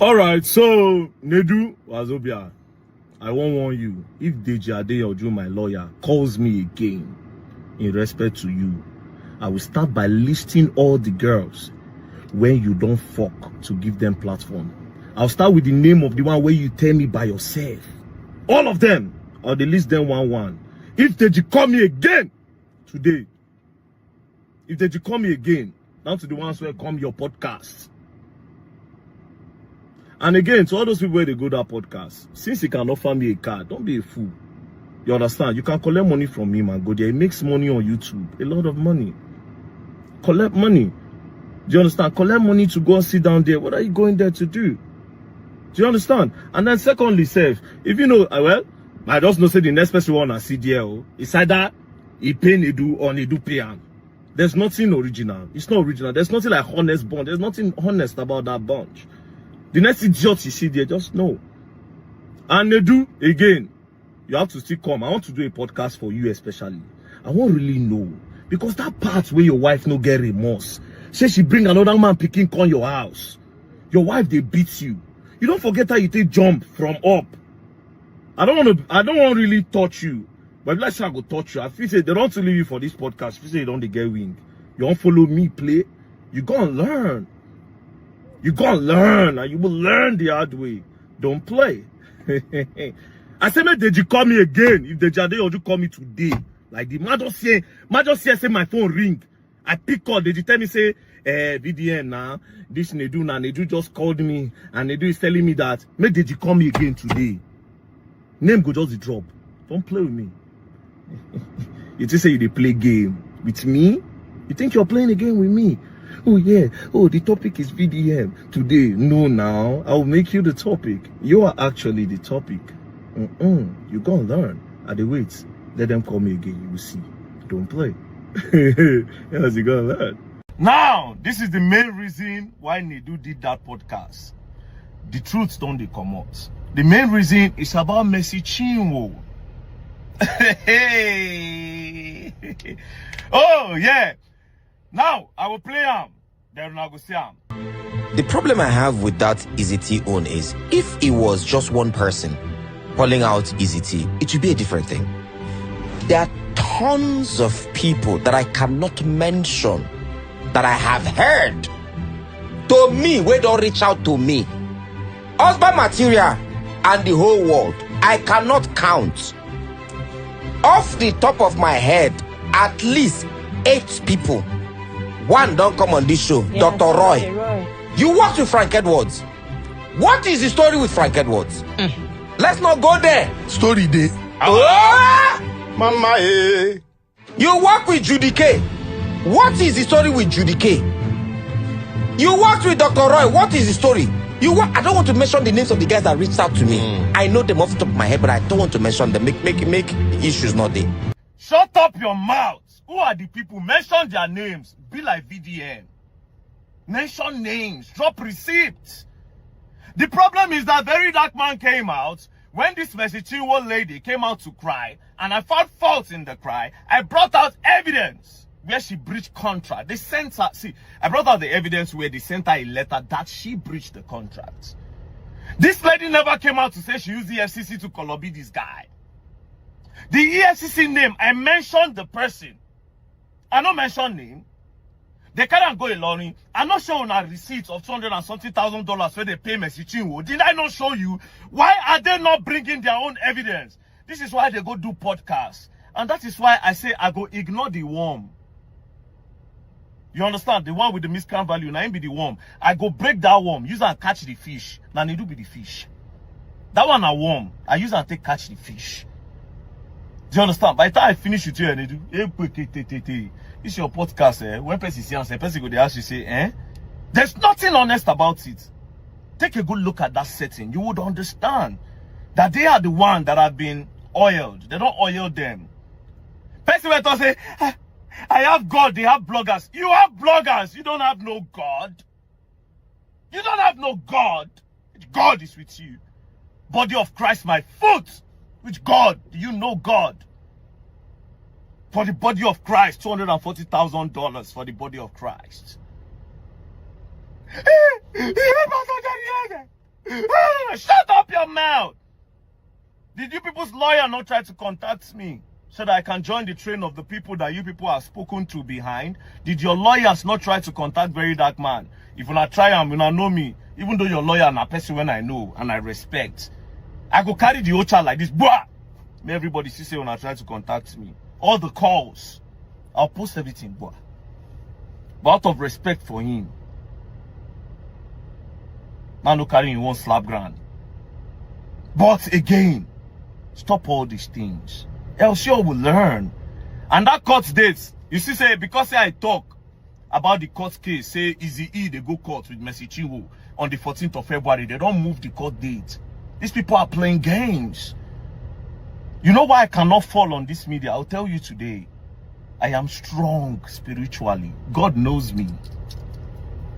Alright, so Nedu Wazobia, I won't warn you. If Deji Adeyoju, my lawyer, calls me again in respect to you, I will start by listing all the girls when you don't fuck to give them platform. I'll start with the name of the one where you tell me by yourself. All of them, or they list them one. If Deji call me again today, if Deji call me again, down to the ones where come your podcast. And again, to all those people where they go to that podcast, since he can offer me a car, don't be a fool. You understand? You can collect money from him and go there. He makes money on YouTube. A lot of money. Collect money. Do you understand? Collect money to go and sit down there. What are you going there to do? Do you understand? And then secondly, if you know, well, I just know say the next person want to see there. It's either he pay Nedu or Nedu pay him. There's nothing original. It's not original. There's nothing like honest bond. There's nothing honest about that bunch. The next idiot you see there, just know. And Nedu, again, you have to still come. I want to do a podcast for you especially. I won't really know. Because that part where your wife no get remorse. Say she bring another man picking come your house. Your wife, they beat you. You don't forget how you take jump from up. I don't want to really touch you. But if let's say I go touch you, I feel say they don't leave you for this podcast. If you say you don't get wing. You don't follow me play. You go and learn. You gonna learn, and you will learn the hard way. Don't play. I say, did you call me again? If the Jade or you call me today, like the man just say my phone ring. I pick call. Did you tell me say, VDM now? This Nedu now. Nedu just called me, and Nedu is telling me that. Did you call me again today? Name go just drop. Don't play with me. You just say you play game with me. You think you're playing a game with me? Oh yeah, oh the topic is VDM today. No, now I'll make you the topic. You are actually the topic. You gonna learn. At the wait, let them call me again. You will see. Don't play. Yes, you gonna learn. Now, this is the main reason why Nedu did that podcast. The truth don't they come out. The main reason is about Mercy Chinwo. Oh yeah. Now, I will play him. Then I will see him. The problem I have with that EZT own is, if it was just one person calling out EZT, it would be a different thing. There are tons of people that I cannot mention that I have heard to me, where don't reach out to me. Husband material and the whole world, I cannot count. Off the top of my head, at least 8 people. One don't come on this show, yes, Dr. Roy. You worked with Frank Edwards. What is the story with Frank Edwards? Let's not go there. Story day. Mama, eh. You work with Judy K. What is the story with Judy K? You worked with Dr. Roy. What is the story? I don't want to mention the names of the guys that reached out to me. I know them off the top of my head, but I don't want to mention them. Make issues not there. Shut up your mouth. Who are the people? Mention their names. Be like VDM. Mention names. Drop receipts. The problem is that Very Dark Man came out when this Mercy Chinwo lady came out to cry, and I found fault in the cry. I brought out evidence where she breached contract. They sent her. See, I brought out the evidence where they sent her a letter that she breached the contract. This lady never came out to say she used the FCC to colobi this guy. The EFCC name, I mentioned the person. I don't mention name. They can't go alone. I'm not showing a receipt of $200 and something thousand where they pay Mercy Chinwo. Did I not show you? Why are they not bringing their own evidence? This is why they go do podcasts. And that is why I say I go ignore the worm. You understand? The one with the miscount value. Now, be the worm. I go break that worm. Use and catch the fish. Now, Nedu be the fish. That one a worm. I use and take catch the fish. Do you understand? By the time I finish with you, Nedu, it's your podcast, eh? When person see answer, person go they ask you say, eh? There's nothing honest about it. Take a good look at that setting. You would understand that they are the one that have been oiled. They don't oil them. Person will say, I have God, they have bloggers. You have bloggers. You don't have no God. You don't have no God. God is with you. Body of Christ, my foot. Which God? Do you know God? For the body of Christ, $240,000 for the body of Christ. Shut up your mouth. Did you people's lawyer not try to contact me so that I can join the train of the people that you people have spoken to behind? Did your lawyers not try to contact Very Dark Man? If you not try and you not know me, even though your lawyer and a person when I know and I respect, I go carry the ocha like this. Blah! May everybody see say when I try to contact me. All the calls. I'll post everything. Blah. But out of respect for him, man no carry in one slap ground. But again, stop all these things. Else you will learn. And that court date, you see, say, because say I talk about the court case, say Easy E, they go court with Mercy Chinwo on the 14th of February. They don't move the court date. These people are playing games. You know why I cannot fall on this media? I'll tell you today. I am strong spiritually. God knows me.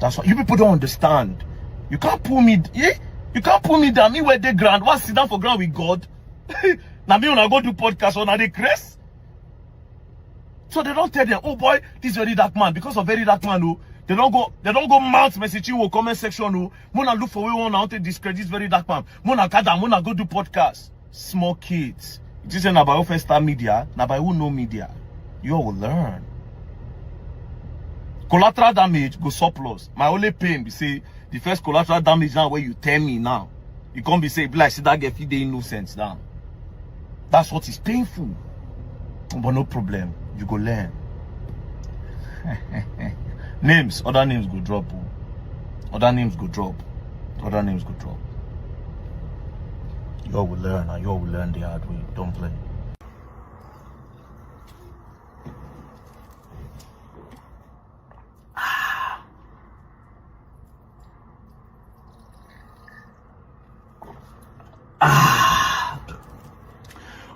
That's why you people don't understand. You can't pull me, you can't pull me down. Me where they ground. What sit down for ground with God? Now me when I go do podcast on they grace. So they don't tell them, oh boy, this Very Dark Man. Because of Very Dark Man, oh, they don't go mount messaging or comment section. Oh, Mona look for where one to discredit Very Dark Man. Mona gather, Mona go do podcast. Small kids. It isn't about first time media, now by who know media. You all will learn. Collateral damage go surplus. My only pain be say the first collateral damage now where you tell me now. You can't be say, like, see that get feed the innocence down. That's what is painful. But no problem. You go learn. Names, other names go drop. Other names go drop. Other names go drop. You all will learn, and you all will learn the hard way. Don't play.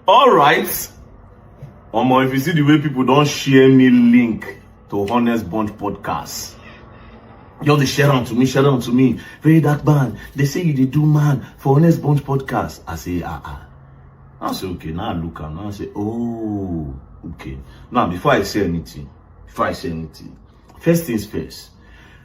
All right. If you see the way people don't share me link to Honest Bunch podcast, you they share on to me. Very Dark Man, they say you they do man for Honest Bunch podcast. I say I say okay. Now I look and now I say oh okay. Now before I say anything, first things first.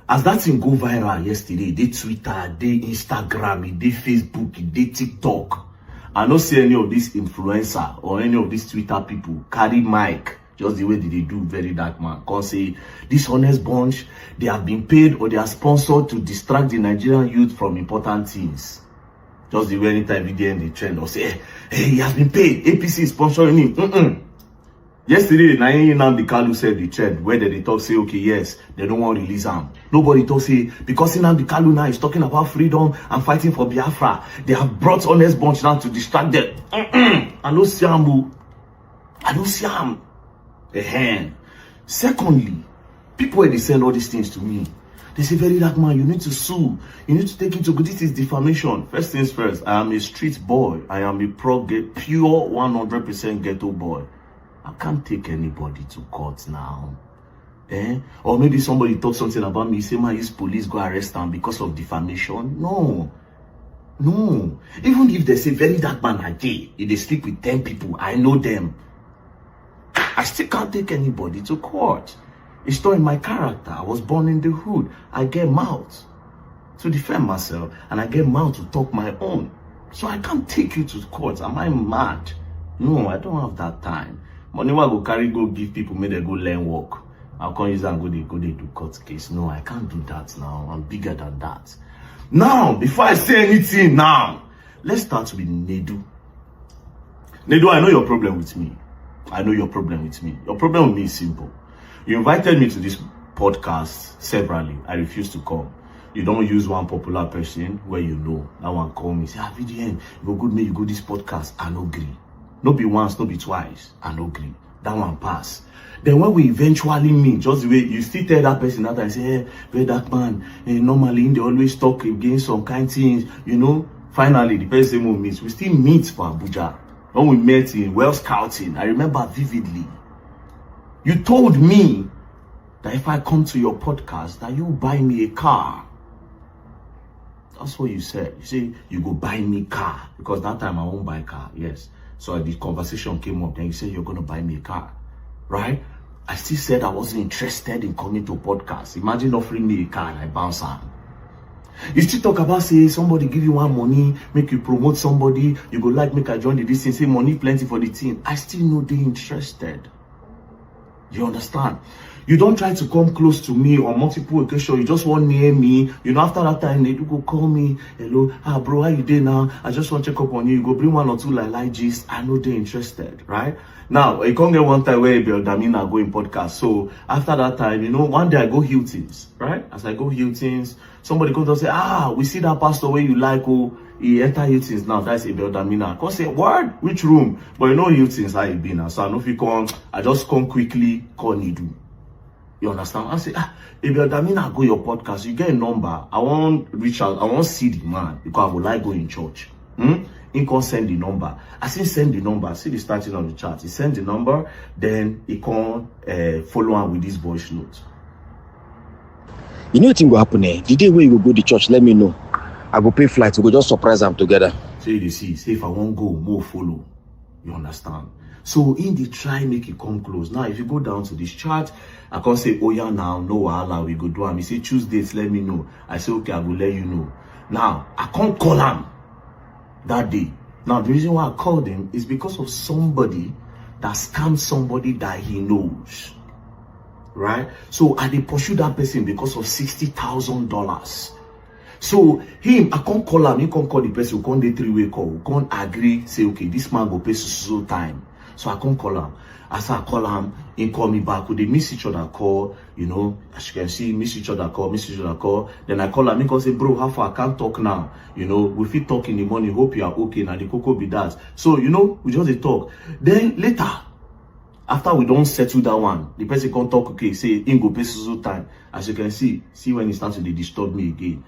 As that thing go viral yesterday, they Twitter, they Instagram, they Facebook, they TikTok. I don't see any of these influencer or any of these Twitter people carry mic just the way they do Very Dark Man. Can't say this Honest Bunch, they have been paid or they are sponsored to distract the Nigerian youth from important things. Just the way anytime VDM they trend or say, hey, he has been paid. APC is sponsoring him. Yesterday, Nnamdi Kanu said the trend where they talk say, okay, yes, they don't want to release him. Nobody talk say, because Nnamdi Kanu now is talking about freedom and fighting for Biafra. They have brought Honest Bunch now to distract them. I don't see him. I don't see him. A hand. Secondly, people when they send all these things to me, they say, Very Dark Man, you need to sue. You need to take it to go. This is defamation. First things first, I am a street boy. I am a pure 100% ghetto boy. I can't take anybody to court now. Or maybe somebody talk something about me, say, man, his police go arrest him because of defamation. No. Even if they say Very Dark Man are gay, if they sleep with 10 people, I know them. I still can't take anybody to court. It's not in my character. I was born in the hood. I get mouth to defend myself, and I get mouth to talk my own. So I can't take you to court. Am I mad? No, I don't have that time. Money I go carry, go give people, make them go learn work. I can't use that and go they do court case. No, I can't do that now. I'm bigger than that. Now, before I say anything now, let's start with Nedu. Nedu, I know your problem with me. Your problem with me is simple. You invited me to this podcast severally. I refused to come. You don't use one popular person where you know. That one call me, say, VDM, you go good, me, you go this podcast. I no agree. No be once, no be twice. I no agree. That one pass. Then when we eventually meet, just the way you still tell that person that I say, hey, Very Dark Man, normally they always talk against some kind of things, you know. Finally, the person will meet. We still meet for Abuja. When we met in Well Scouting, I remember vividly. You told me that if I come to your podcast, that you buy me a car. That's what you said. You say you go buy me a car. Because that time I won't buy a car. Yes. So the conversation came up. Then you said you're going to buy me a car. Right? I still said I wasn't interested in coming to a podcast. Imagine offering me a car and I bounce on. You still talk about, say, somebody give you one money, make you promote somebody, you go like, make I join this thing, say money plenty for the team. I still know they interested. You understand? You don't try to come close to me on multiple occasions. You just want near me. You know, after that time, they go call me. Hello, bro, how you doing now? I just want to check up on you. You go bring one or two like gist. I know they're interested, right? Now, you can't get one time where Damina go in podcast. So after that time, you know, one day I go Hilton's, right? As I go Hilton's, somebody comes and say, we see that pastor where you like, he enter Hilton's now. That's Abel Damina. I can say, what? Which room? But you know Hilton's how he been now. So I know if you come, I just come quickly, call Nedu. You understand? I say, Abel Damina, go your podcast. You get a number. I want reach out. I want see the man because I would like go in church. He can send the number. I say send the number. See the starting of the chat. He send the number, then he can follow on with this voice note. You know what thing will happen eh? The day where you go to church, let me know. I go pay flights. We go just surprise them together. So you see, say if I won't go, more follow. You understand? So in the try make it come close. Now if you go down to this chart, I can say, oh yeah, now no wahala, we go do him. He say choose dates, let me know. I say okay, I will let you know. Now I can't call him that day. Now the reason why I called him is because of somebody that scammed somebody that he knows. Right? So I did pursue that person because of $60,000. So him, I can't call him, he can't call the person, we can't do three-way call, we can't agree, say okay, this man go pay so time. So I can't call him. As I call him, he call me back. They miss each other call, you know, as you can see, miss each other call. Then I call him, he can say, bro, how far? I can't talk now. You know, we fit talk in the morning, hope you are okay. Now the cocoa be that. So, you know, we just talk. Then later, after we don't settle that one, the person can't talk, okay, say, in go pay so time. As you can see when he starts to disturb me again.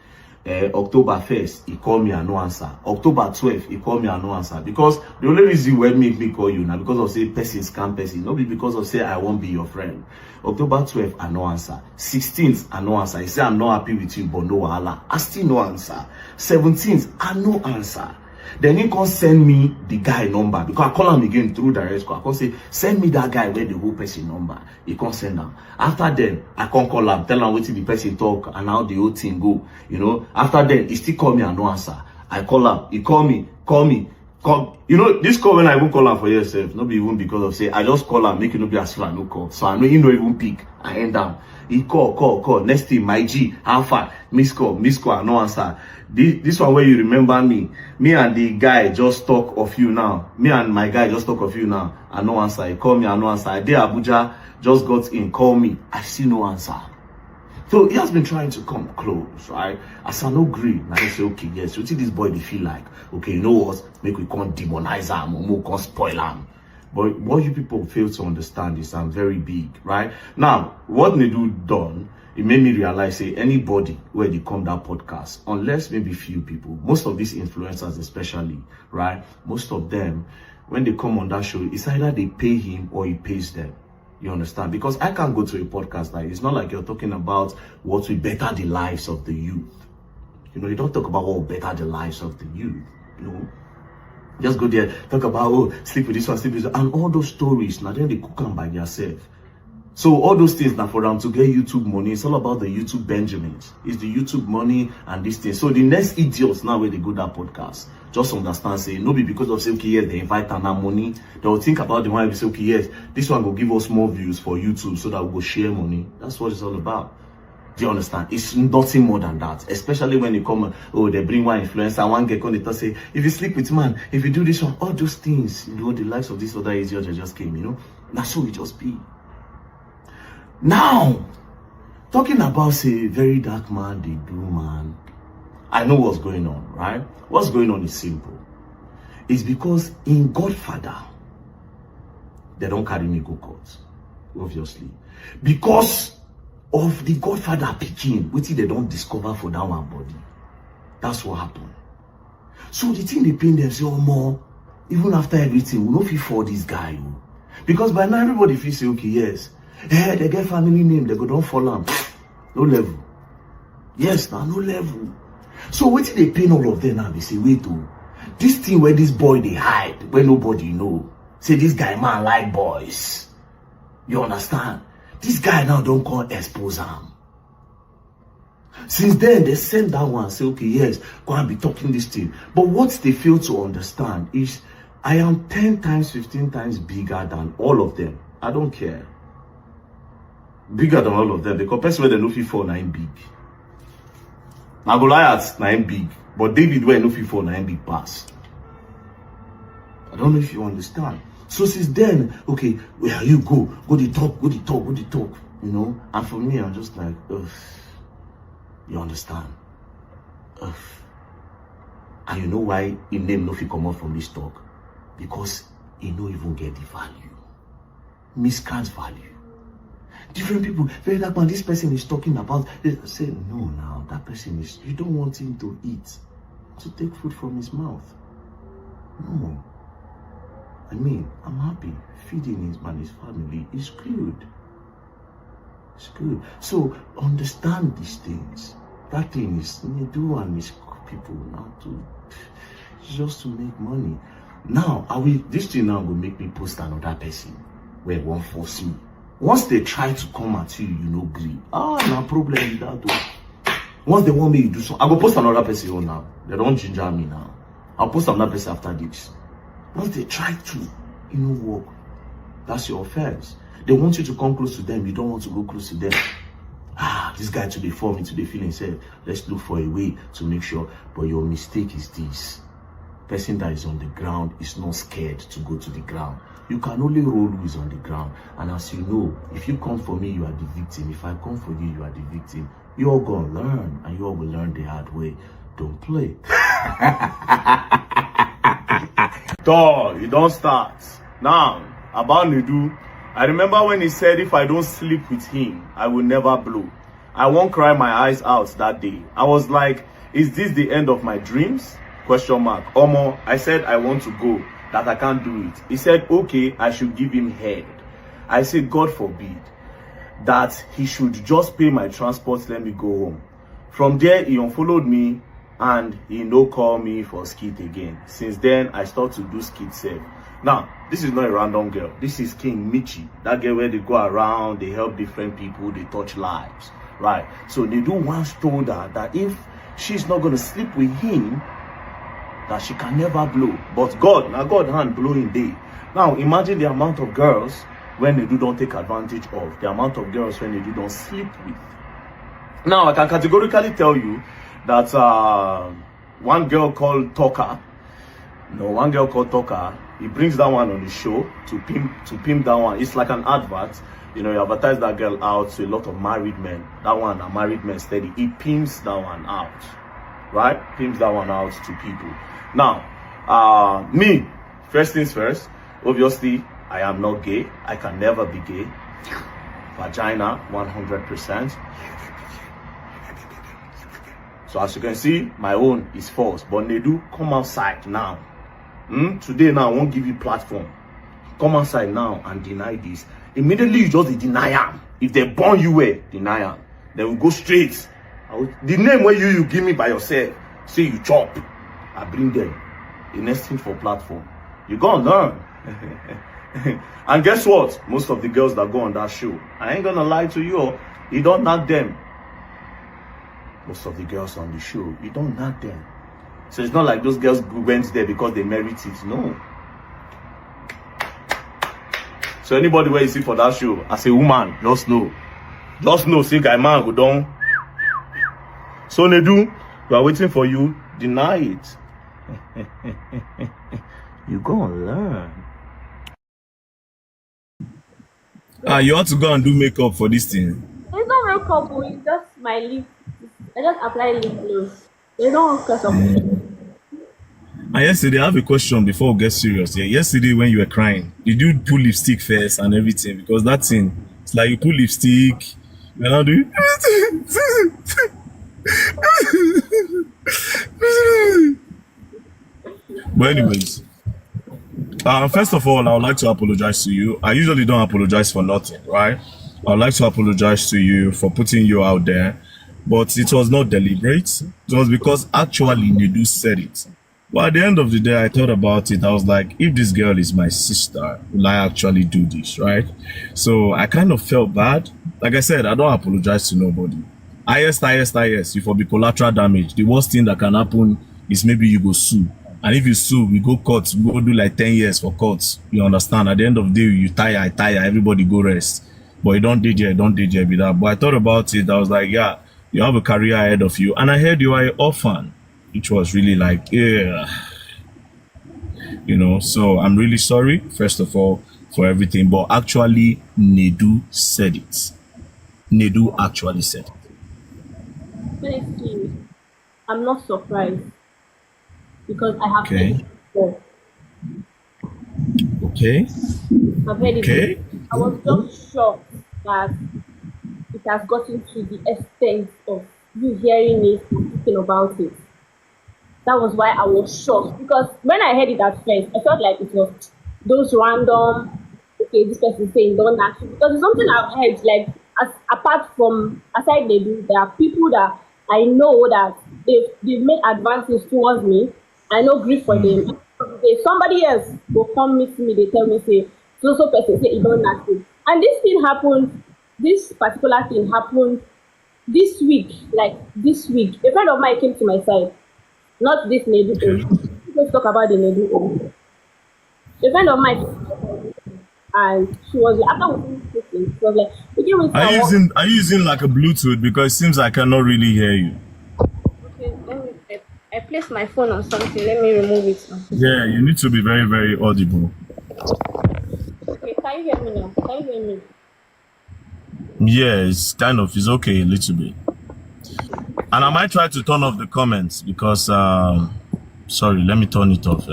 October 1st, he called me and no answer. October 12th, he called me and no answer. Because the only reason why make me call you now, because of say person scam person, not be because of say I won't be your friend. October 12th, I no answer. 16th, I no answer. He say I'm not happy with you, but no wahala. I still no answer. 17th, I no answer. Then he can send me the guy number because I call him again through direct call. I can say, send me that guy where the whole person number. He can send them. After then, I can call him, tell him what the person talk and how the whole thing go. You know, after then, he still call me and no answer. I call him, he call me. You know, this call when I even call him for yourself, not be even because of say, I just call him, make it not be as far no call. So I know he no even pick. I end down. He call. Next thing, my G, how far? Miss call, and no answer. This one where you remember me and the guy just talk of you now. Me and my guy just talk of you now. I no answer. He call me, I no answer. I did Abuja, just got in, call me. I see no answer. So he has been trying to come close, right? As I no agree, now I say, okay, yes, you see this boy, they feel like, okay, you know what? Make we can't demonize him, or we can't spoil him. But what you people fail to understand is I'm very big, right? Now, what Nedu done, it made me realize, say, anybody where they come that podcast, unless maybe few people, most of these influencers especially, right? Most of them, when they come on that show, it's either they pay him or he pays them. You understand? Because I can't go to a podcast like it's not like you're talking about what will better the lives of the youth. You know, you don't talk about what will better the lives of the youth. You know, just go there, talk about, sleep with this one, sleep with this one, and all those stories. Now then they cook them by themselves. So all those things now for them to get YouTube money, it's all about the YouTube Benjamins. It's the YouTube money and this thing. So the next idiots now where they go that podcast, just understand, say, no be because of say, okay, yes, they invite and money. They will think about the one and say, okay, yes, this one will give us more views for YouTube so that we will share money. That's what it's all about. Do you understand? It's nothing more than that. Especially when you come, they bring one influencer, one get on the say, if you sleep with man, if you do this one, all those things, you know, the likes of this other idiot just came, you know. That's how it just be. Now, talking about, say, very dark man, they do, man. I know what's going on, right? What's going on is simple. It's because in Godfather, they don't carry me go court, obviously. Because of the Godfather picking, which they don't discover for that one body. That's what happened. So the thing they pain them, say, oh, more, even after everything, we don't feel for this guy. Because by now, everybody feels, say, okay, yes. They get family name, they go don't follow them. No level. Yes, now no level. So what they pain all of them now? They say, wait, this thing where this boy they hide, where nobody know. Say this guy man like boys. You understand? This guy now don't call expose him. Since then, they send that one and say, okay, yes, go and be talking this thing. But what they fail to understand is I am 10 times, 15 times bigger than all of them. I don't care. Bigger than all of them. The person where they know FIFA 9 big. Now Goliath 9 big. But David where no FIFA 9 big pass. I don't know if you understand. So since then, okay, where you go? Go the talk, go the talk, go the talk. You know? And for me, I'm just like, ugh. You understand? Ugh. And you know why in name no fit come out from this talk? Because he no even get the value. Miscast value. Different people, very like man, this person is talking about. I say, no, now that person is. You don't want him to eat, to take food from his mouth. No. I mean, I'm happy feeding his man, his family. It's good. It's good. So understand these things. That thing is Nedu and his people now to just to make money. Now, this thing now will make me post another person where one force me. Once they try to come at you, you know, agree. No problem with that. Once they want me to do something, I go post another person now. They don't ginger me now. I'll post another person after this. Once they try to, you know, work, that's your offense. They want you to come close to them. You don't want to go close to them. This guy today for me today feeling said, let's look for a way to make sure. But your mistake is this. Person that is on the ground is not scared to go to the ground. You can only roll who is on the ground. And as you know, if you come for me, you are the victim. If I come for you, you are the victim. You all gonna learn, and you all will learn the hard way. Don't play. Dog, you don't start. Now, about Nedu, I remember when he said if I don't sleep with him, I will never blow. I won't cry my eyes out that day. I was like, is this the end of my dreams? Question mark. Omo, I said I want to go, that I can't do it. He said, okay, I should give him head. I said, God forbid, that he should just pay my transport, let me go home. From there, he unfollowed me and he no call me for skit again. Since then, I started to do skit self. Now, this is not a random girl. This is King Michi. That girl where they go around, they help different people, they touch lives. Right? So Nedu once told her that if she's not going to sleep with him, that she can never blow. But God, now God hand blowing day. Now, imagine the amount of girls when Nedu don't take advantage of. The amount of girls when Nedu don't sleep with. Now, I can categorically tell you that one girl called Toka, he brings that one on the show to pimp that one. It's like an advert. You know, you advertise that girl out to a lot of married men. That one, a married man steady. He pimps that one out. Right? Pimps that one out to people. Now, me, first things first, obviously, I am not gay. I can never be gay. Vagina, 100%. So as you can see, my own is false. But Nedu, come outside now. Today now, I won't give you platform. Come outside now and deny this. Immediately, you just deny them. If they born you well, deny them. Then we go straight. The name where you give me by yourself, say you chop. I bring them. The next thing for platform. You gonna learn. And guess what? Most of the girls that go on that show, I ain't gonna lie to you. You don't knock them. Most of the girls on the show, you don't knock them. So it's not like those girls went there because they merit it. No. So anybody where you see for that show, as a woman, just know, see guy man go down. So Nedu, we are waiting for you. Deny it. You gonna learn. You want to go and do makeup for this thing? It's not makeup, it's just my lip. I just apply lip gloss. They don't because of me. And yesterday, I have a question before we get serious. Yeah, yesterday when you were crying, did you put lipstick first and everything? Because that thing, it's like you put lipstick, you know, do But anyways, first of all, I would like to apologize to you. I usually don't apologize for nothing, right? I would like to apologize to you for putting you out there, but it was not deliberate. It was because actually Nedu said it. Well, at the end of the day, I thought about it. I was like, if this girl is my sister, will I actually do this, right? So I kind of felt bad. Like I said, I don't apologize to nobody. highest, you for be collateral damage. The worst thing that can happen is maybe you go sue. And if you sue, we go court, we go do like 10 years for courts. You understand? At the end of the day, you tire, everybody go rest. But you don't DJ with that. But I thought about it, I was like, yeah, you have a career ahead of you. And I heard you are an orphan, which was really like, yeah. You know, so I'm really sorry, first of all, for everything. But actually, Nedu said it. Nedu actually said it. Honestly, I'm not surprised because I have Okay. heard it before. Okay. I've heard it Okay. before. I was just shocked that it has gotten to the extent of you hearing it and thinking about it. That was why I was shocked because when I heard it at first, I felt like it was those random, okay, this person saying don't actually, because it's something I've heard, like, aside they do, there are people that I know that they've made advances towards me. I know grief for them. If somebody else will come meet me, they tell me, say, so person say it don't nothing. And this particular thing happened this week, a friend of mine came to my side. Not this Nedu. Okay. Let's talk about the Nedu. A friend of mine, and she was like, after we finished speaking, she was like, "Would you wait Are you using like a Bluetooth? Because it seems I cannot really hear you. Okay, I placed my phone on something. Let me remove it now. Yeah, you need to be very, very audible. Okay, can you hear me now? Can you hear me? Yeah, it's okay a little bit. And I might try to turn off the comments because, sorry, let me turn it off.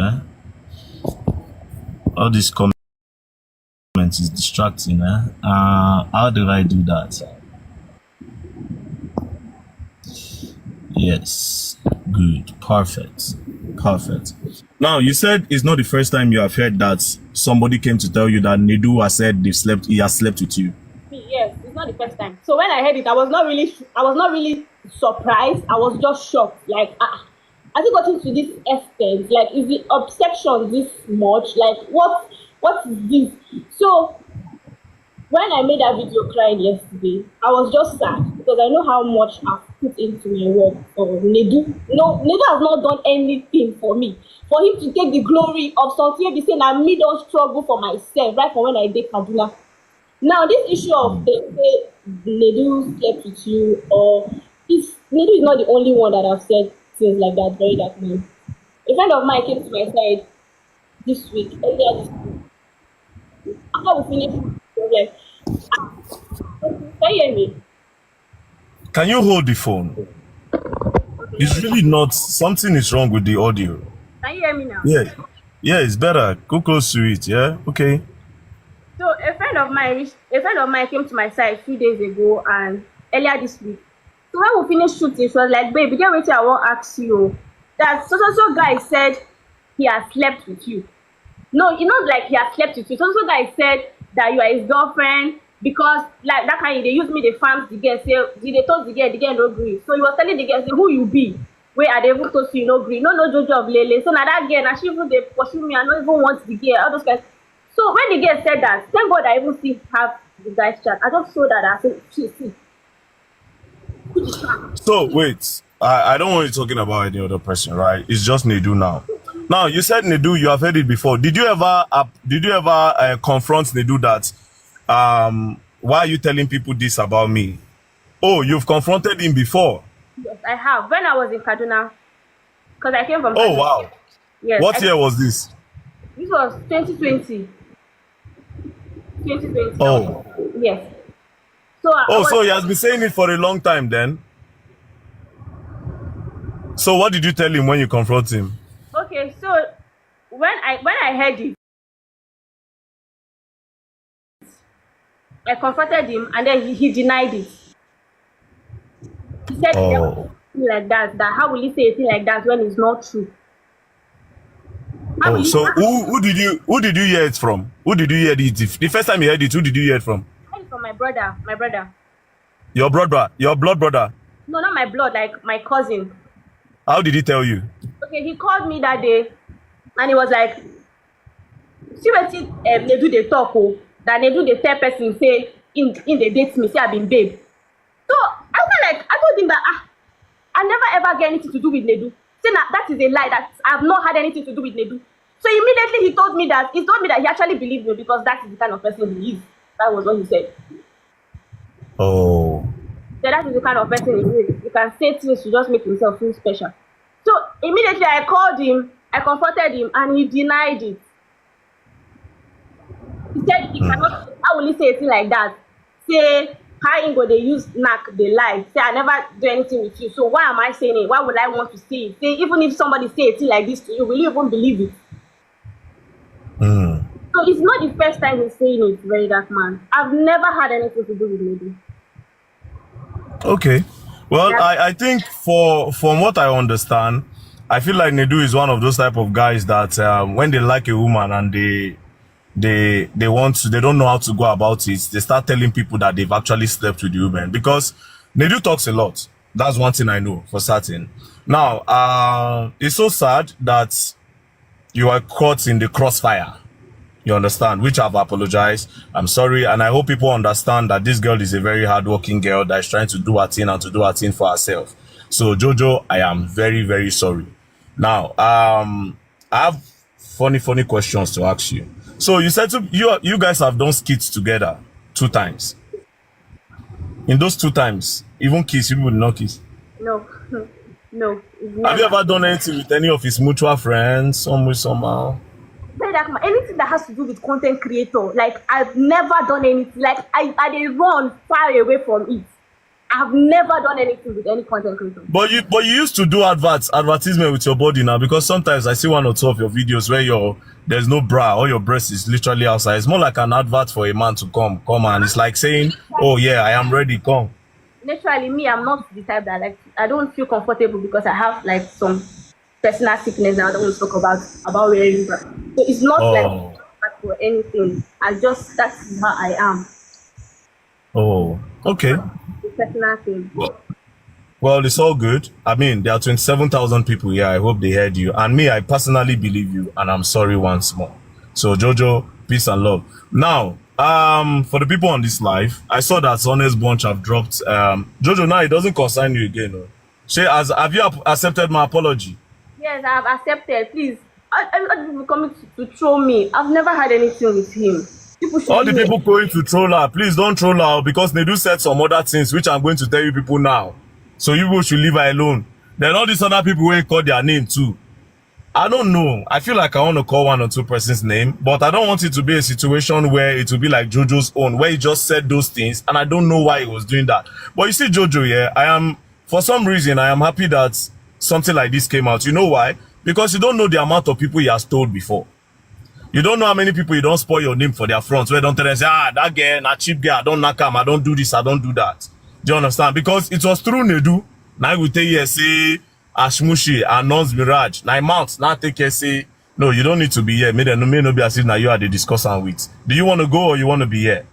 All these comments is distracting. How did I do that? Yes, good, perfect. Now, you said it's not the first time you have heard that somebody came to tell you that Nedu has said he has slept with you. Yes, it's not the first time. So when I heard it, I was not really surprised. I was just shocked. Like, has it gotten to this extent? Like, is the obsession this much? Like, what is this? So when I made that video crying yesterday, I was just sad because I know how much I've put into my work for Nedu. No, Nedu has not done anything for me. For him to take the glory of something, be saying I me don't struggle for myself right from when I did Kaduna. Now, this issue of Nedu slept with you, or Nedu is not the only one that have said things like that very that night. A friend of mine came to my side this week, earlier this week. After we finished, he was like, can you hear me? Can you hold the phone? It's really not, something is wrong with the audio. Can you hear me now? Yeah, it's better. Go close to it, yeah? Okay. So a friend of mine came to my side 2 days ago and earlier this week. So when we finished shooting, she was like, "Babe, get waiting, I won't ask you. That so guy said he has slept with you." No, you know, like he has slept with you. So guy said that you are his girlfriend because like that kind they use me, they farms the girl, say they told the girl no agree. So he was telling the girl, say, who you be? Where are they even told you no agree? No jojo of Lele. So now that girl, now she even they pursue me, I don't even want the girl, all those guys. So when the girl said that, thank God I even still have the guy's chat. I just saw that I said, see. So wait, I don't want you talking about any other person, right? It's just Nedu now. Now you said Nedu, you have heard it before. Did you ever confront Nedu that why are you telling people this about me? Oh, you've confronted him before. Yes, I have. When I was in Kaduna, because I came from Oh Kaduna. wow. Yes. What year was this? This was 2020. 2020. Oh. Yes. So so he has been saying it for a long time then. So what did you tell him when you confront him? Okay, so when I heard it, I confronted him and then he denied it. He said like that how will he say a thing like that when it's not true? So who did you hear it from? Who did you hear it? The first time you heard it, who did you hear it from? I heard it from my brother. Your brother? Your blood brother? No, not my blood, like my cousin. How did he tell you? Okay, he called me that day and he was like, see what Nedu they talk, that Nedu they tell person say in the date me, say I been babe. So I was like, I told him that I never ever get anything to do with Nedu. Saying that is a lie, that I have not had anything to do with Nedu. So immediately he told me that he actually believed me because that is the kind of person he is. That was what he said. Oh. So that is the kind of person he is. He can say things to just make himself feel special. So immediately I called him, I confronted him, and he denied it. He said he cannot. How will he say a thing like that? Say, how Ingo they use knack, they lie. Say, I never do anything with you. So why am I saying it? Why would I want to say it? Say, even if somebody say a thing like this to you, will you even believe it? So it's not the first time he's saying it, very dark man. I've never had anything to do with Nedu. Okay. Well, I think from what I understand, I feel like Nedu is one of those type of guys that when they like a woman and they don't know how to go about it, they start telling people that they've actually slept with the woman, because Nedu talks a lot. That's one thing I know for certain. Now, it's so sad that you are caught in the crossfire. You understand? Which I've apologized. I'm sorry, and I hope people understand that this girl is a very hardworking girl that is trying to do her thing and to do her thing for herself. So, Jojo, I am very, very sorry. Now, I have funny questions to ask you. So, you said you guys have done skits together 2 times. In those 2 times, even kiss, you would not kiss. No. No. Have you ever done anything with any of his mutual friends, somehow? Anything that has to do with content creator, like I've never done anything. Like I they run far away from it. I've never done anything with any content creator. But you used to do advertisement with your body now, because sometimes I see 1 or 2 of your videos where there's no bra, or your breast is literally outside. It's more like an advert for a man to come and it's like saying, oh yeah, I am ready, come. Naturally, me, I'm not the type that I don't feel comfortable because I have like some personal sickness that I don't want to talk about wearing bra. So it's not like for anything. That's how I am. Oh, okay. It's personal thing. Well, it's all good. I mean, there are 27,000 people here. I hope they heard you. And me, I personally believe you, and I'm sorry once more. So, Jojo, peace and love. Now, for the people on this live, I saw that Honest Bunch have dropped. Jojo, now it doesn't concern you again. No? Have you accepted my apology? Yes, I have accepted. Please, I'm coming to troll me. I've never had anything with him. All the people going to troll her, please don't troll her, because Nedu said some other things which I'm going to tell you people now. So you people should leave her alone. Then all these other people will call their name too. I don't know. I feel like I want to call 1 or 2 persons' name, but I don't want it to be a situation where it will be like Jojo's own, where he just said those things and I don't know why he was doing that. But you see, Jojo, yeah, for some reason, I am happy that something like this came out. You know why? Because you don't know the amount of people he has told before. You don't know how many people you don't spoil your name for their fronts, where don't tell them, say, that girl, that cheap girl, I don't knock him, I don't do this, I don't do that. Do you understand? Because it was through Nedu. Now we tell you, say, Ashmushi, announce Mirage. Now mount, now take care, say, no, you don't need to be here. May not be as if now you are the discussant with. Do you want to go or you want to be here?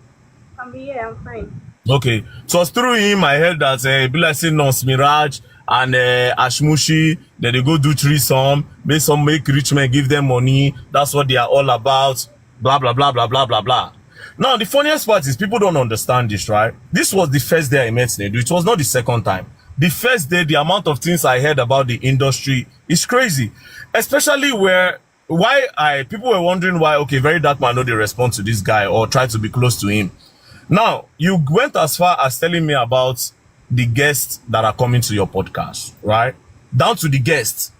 I'll be here, I'm fine. Okay. So through him, I heard that, be like say, Nons Mirage and Ashmushi, then they go do threesome, make rich men give them money. That's what they are all about. Blah, blah, blah, blah, blah, blah, blah. Now, the funniest part is people don't understand this, right? This was the first day I met Nedu. It was not the second time. The first day, the amount of things I heard about the industry is crazy. Especially people were wondering why, okay, Very Dark Man, no, they respond to this guy or try to be close to him. Now, you went as far as telling me about the guests that are coming to your podcast, right? Down to the guests.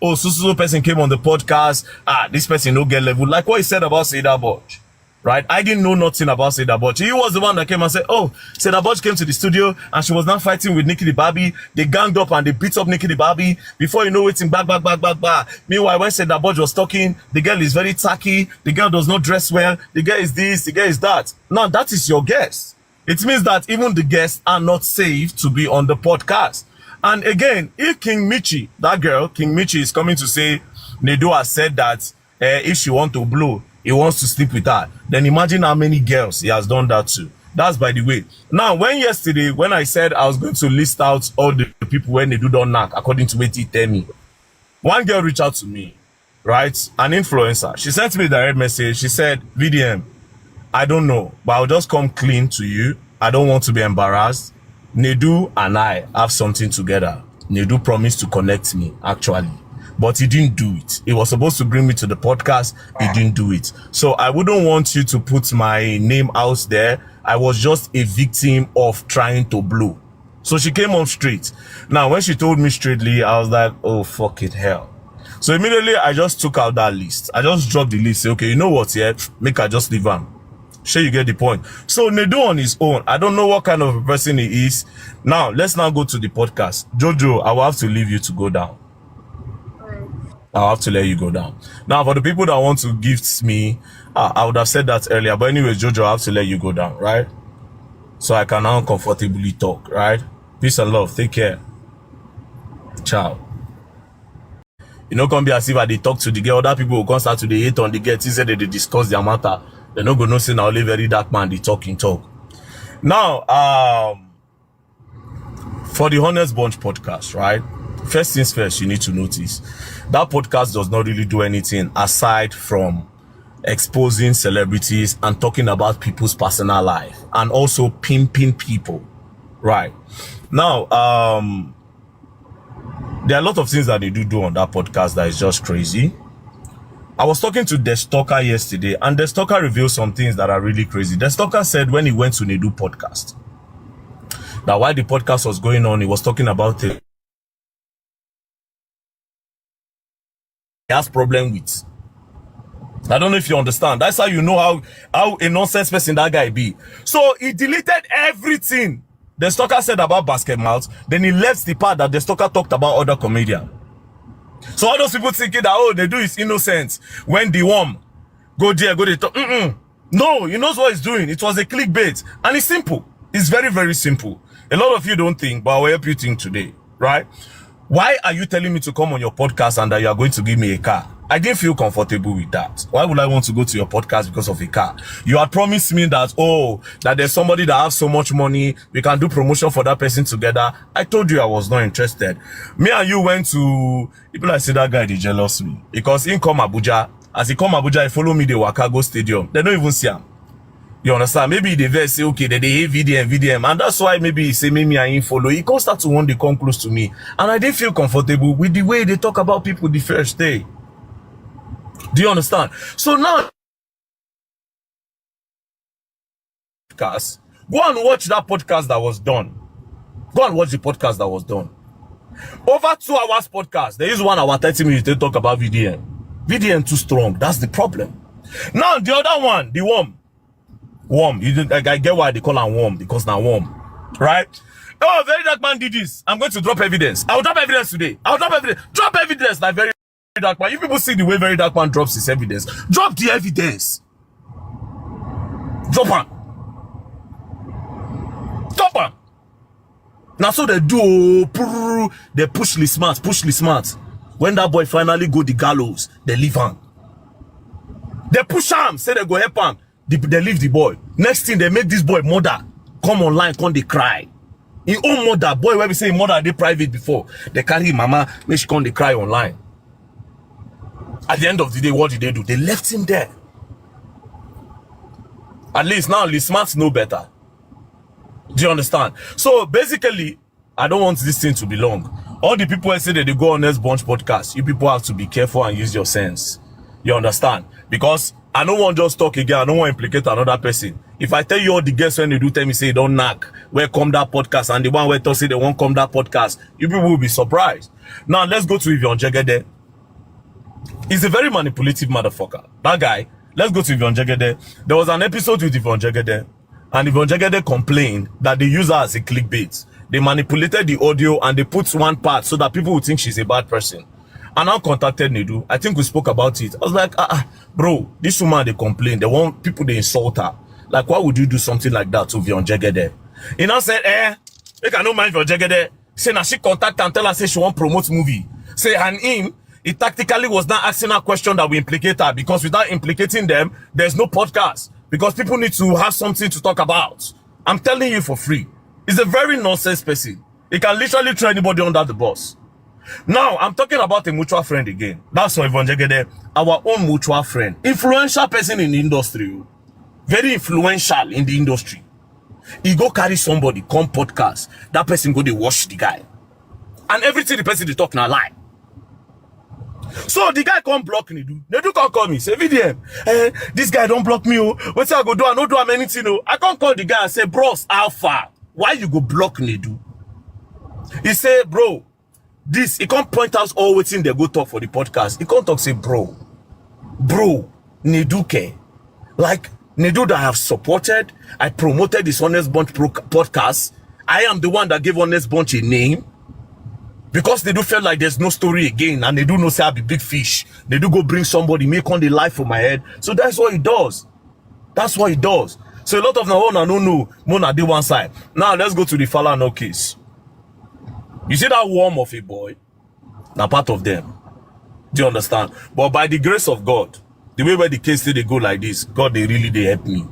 Oh, so person came on the podcast. This person no get level. Like what he said about Seda Bodge, right? I didn't know nothing about Seda Bodge. He was the one that came and said, oh, Seda Bodge came to the studio and she was now fighting with Nikki the Barbie. They ganged up and they beat up Nikki the Barbie. Before you know it, back. Meanwhile, when Seda Bodge was talking, the girl is very tacky. The girl does not dress well. The girl is this, the girl is that. Now, that is your guest. It means that even the guests are not safe to be on the podcast. And again, if King Michi, that girl, King Michi is coming to say, Nedu has said that if she wants to blow, he wants to sleep with her. Then imagine how many girls he has done that to. That's by the way. Now, when I said I was going to list out all the people when Nedu don't knock, according to what he tell me, one girl reached out to me, right? An influencer. She sent me a direct message. She said, VDM, I don't know, but I'll just come clean to you. I don't want to be embarrassed. Nedu and I have something together. Nedu promised to connect me, actually. But he didn't do it. He was supposed to bring me to the podcast. He didn't do it. So I wouldn't want you to put my name out there. I was just a victim of trying to blow. So she came on straight. Now, when she told me straightly, I was like, oh, fucking hell. So immediately, I just took out that list. I just dropped the list. Say, okay, you know what, yeah? Make her just leave him. Sure, you get the point. So Nedu on his own, I don't know what kind of a person he is. Now, let's now go to the podcast. Jojo, I will have to leave you to go down. I'll have to let you go down. Now, for the people that want to gift me, I would have said that earlier. But anyways, Jojo, I have to let you go down, right? So I can now comfortably talk, right? Peace and love. Take care. Ciao. You know, come be as if I they talk to the girl. Other people will come start to the hate on the girl. He said that they discuss their matter. They're not going to say now only very dark man, they talk. Now, for the Honest Bunch podcast, right? First things first, you need to notice that podcast does not really do anything aside from exposing celebrities and talking about people's personal life and also pimping people, right? Now, there are a lot of things that they do on that podcast that is just crazy. I was talking to The Stalker yesterday, and The Stalker revealed some things that are really crazy. The Stalker said when he went to Nedu podcast, that while the podcast was going on, he was talking about it. He has problem with. I don't know if you understand. That's how you know how a nonsense person that guy be. So he deleted everything The Stalker said about Basket Mouth. Then he left the part that The Stalker talked about other comedians. So all those people thinking that, oh, they do is innocent. When the worm go there, go there, talk. No, he knows what he's doing. It was a clickbait. And it's simple. It's very, very simple. A lot of you don't think, but I will help you think today, right? Why are you telling me to come on your podcast and that you are going to give me a car? I didn't feel comfortable with that. Why would I want to go to your podcast because of a car? You had promised me that, oh, that there's somebody that has so much money, we can do promotion for that person together. I told you I was not interested. Me and you went to, people like say that guy, they jealous me. Because he come Abuja, as he come Abuja, he follow me the Wakago Stadium. They don't even see him. You understand? Maybe they very say, okay, they hate VDM. And that's why maybe he say, maybe I ain't follow. He can't start to want to come close to me. And I didn't feel comfortable with the way they talk about people the first day. Do you understand? So now, go and watch that podcast that was done. Go and watch the podcast that was done. Over 2 hours podcast. There is 1 hour, 30 minutes to talk about VDM. VDM too strong. That's the problem. Now, the other one, the worm. Worm. You didn't, I get why they call him worm, because now worm. Right? Oh, Very Dark Man did this. I'm going to drop evidence. I'll drop evidence today. I'll drop evidence. Drop evidence like Very Dark Man. If people see the way Very Dark Man drops his evidence, drop the evidence. Drop him. Drop him. Now so they do, they push the smart. When that boy finally go the gallows, they leave him. They push him, say they go help him. They leave the boy. Next thing, they make this boy mother come online, come they cry. His own mother, boy, where we say mother, they private before. They carry him, mama, make she come they cry online. At the end of the day, what did they do? They left him there. At least now, the smarts know better. Do you understand? So basically, I don't want this thing to be long. All the people who say that they go on this bunch podcast, you people have to be careful and use your sense. You understand? Because I don't want just talk again. I don't want to implicate another person. If I tell you all the guests when they do tell me say don't knock, where come that podcast, and the one where talk say they won't come that podcast, you people will be surprised. Now let's go to Ivion Jegede. He's a very manipulative motherfucker. That guy. Let's go to Ivion Jegede. There was an episode with Ivion Jegede, and Ivion Jegede complained that they use her as a clickbait. They manipulated the audio and they put one part so that people would think she's a bad person. And I contacted Nedu. I think we spoke about it. I was like, bro, this woman, they complain. They want people, they insult her. Like, why would you do something like that to Vion Jegede? He now said, you can no mind Vion Jegede. Say, now she contact and tell her, say she won't promote movie. Say, and him, he tactically was not asking her question that we implicate her, because without implicating them, there's no podcast. Because people need to have something to talk about. I'm telling you for free. He's a very nonsense person. He can literally throw anybody under the bus. Now, I'm talking about a mutual friend again. That's why Ivion Jegede, our own mutual friend. Influential person in the industry. Very influential in the industry. He go carry somebody, come podcast. That person go, they watch the guy. And everything the person they talk now lie. So the guy come block Nedu. Nedu can't call me. Say, VDM, this guy don't block me. Oh. What's I go do? I don't do him anything. Oh. I can't call the guy and say, bros, Alpha, why you go block Nedu? He say, bro, this, he can't point out all waiting they go talk for the podcast. He can't talk, say, bro, Nedu care. Like, Nedu that I have supported, I promoted this Honest Bunch podcast. I am the one that gave Honest Bunch a name. Because they do feel like there's no story again, and they do know say I be big fish. They do go bring somebody, make on the life for my head. So that's what he does. That's what he does. So a lot of now no, Mona did one side. Now let's go to the Falana case. You see that worm of a boy? Now part of them. Do you understand? But by the grace of God, the way where the case they go like this, God they help me.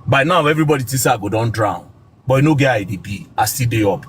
By now everybody thinks I go don't drown. But no guy I still day up.